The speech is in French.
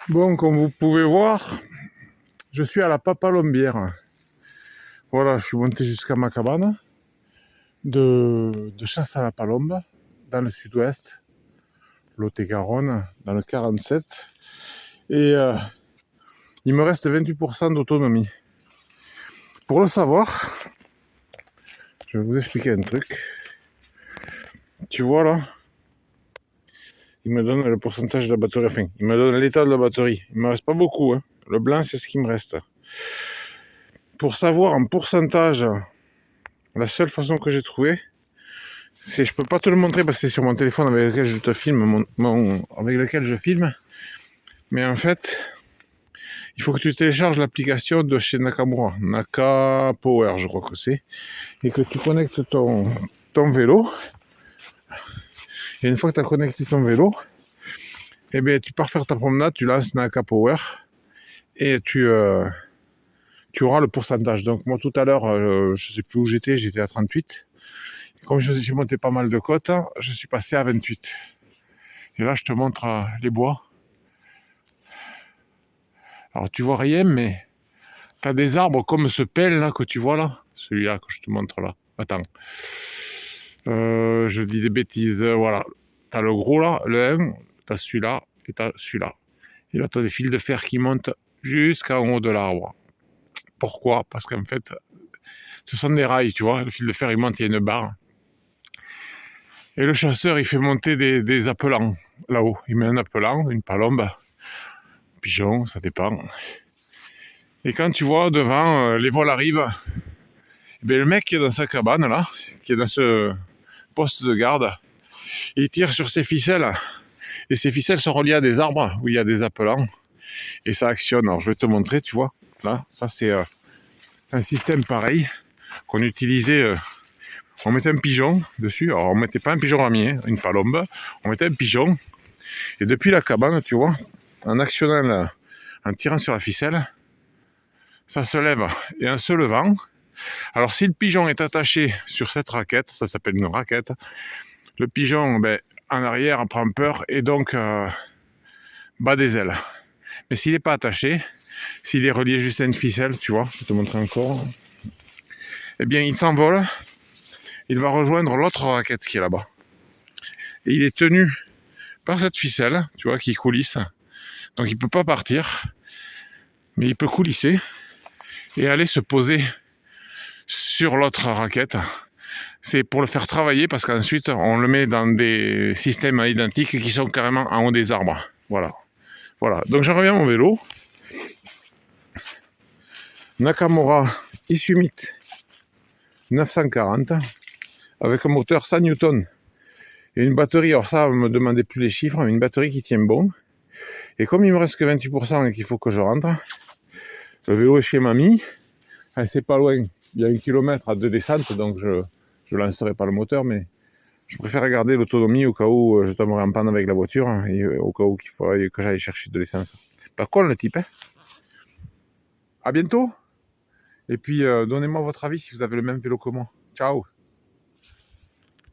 Bon, comme vous pouvez voir, je suis à la Papalombière. Voilà, je suis monté jusqu'à ma cabane de chasse à la palombe dans le sud-ouest, Lot-et-Garonne, dans le 47. Et il me reste 28% d'autonomie. Pour le savoir, je vais vous expliquer un truc. Tu vois là, il me donne le pourcentage de la batterie, enfin, il me donne l'état de la batterie. Il me reste pas beaucoup, hein. Le blanc, c'est ce qui me reste. Pour savoir en pourcentage, la seule façon que j'ai trouvée, je peux pas te le montrer parce que c'est sur mon téléphone avec lequel je te filme, avec lequel je filme. Mais en fait, il faut que tu télécharges l'application de chez Nakamura, Naka Power, je crois que c'est, et que tu connectes ton vélo. Et une fois que tu as connecté ton vélo, eh bien, tu pars faire ta promenade, tu lances Naka Power et tu auras le pourcentage. Donc moi tout à l'heure, je sais plus où j'étais à 38. Et comme j'ai monté pas mal de côtes, je suis passé à 28. Et là, je te montre les bois. Alors tu vois rien, mais tu as des arbres comme ce pêle là que tu vois là, celui-là que je te montre là. Attends, je dis des bêtises. Voilà, tu as le gros là, le 1, tu as celui-là et tu as celui-là. Et là, tu as des fils de fer qui montent jusqu'en haut de l'arbre. Pourquoi? Parce qu'en fait, ce sont des rails, tu vois. Le fil de fer, il monte, il y a une barre. Et le chasseur, il fait monter des appelants là-haut. Il met un appelant, une palombe, un pigeon, ça dépend. Et quand tu vois devant, les vols arrivent, ben, le mec qui est dans sa cabane là, qui est dans ce poste de garde, il tire sur ses ficelles. Et ces ficelles sont reliées à des arbres où il y a des appelants. Et ça actionne. Alors je vais te montrer, tu vois. Là, ça c'est un système pareil qu'on utilisait. On mettait un pigeon dessus. Alors on mettait pas un pigeon ramier, une palombe. On mettait un pigeon. Et depuis la cabane, tu vois, en actionnant, en tirant sur la ficelle, ça se lève. Et en se levant, alors si le pigeon est attaché sur cette raquette, ça s'appelle une raquette, le pigeon, ben, en arrière, prend peur et donc bat des ailes. Mais s'il n'est pas attaché, s'il est relié juste à une ficelle, tu vois, je vais te montrer encore, eh bien il s'envole, il va rejoindre l'autre raquette qui est là-bas. Et il est tenu par cette ficelle, tu vois, qui coulisse. Donc il ne peut pas partir, mais il peut coulisser et aller se poser sur l'autre raquette. C'est pour le faire travailler parce qu'ensuite on le met dans des systèmes identiques qui sont carrément en haut des arbres. Voilà. Donc j'en reviens à mon vélo. Nakamura Issumit 940 avec un moteur 100 Newton et une batterie, alors ça, me demandez plus les chiffres, mais une batterie qui tient bon. Et comme il me reste que 28% et qu'il faut que je rentre, le vélo est chez mamie. C'est pas loin, il y a 1 kilomètre à 2 descentes, donc je lancerai pas le moteur, mais je préfère garder l'autonomie au cas où je tomberai en panne avec la voiture et au cas où il faudrait que j'aille chercher de l'essence. Par contre, le type, hein. À bientôt. Et puis, donnez-moi votre avis si vous avez le même vélo que moi. Ciao.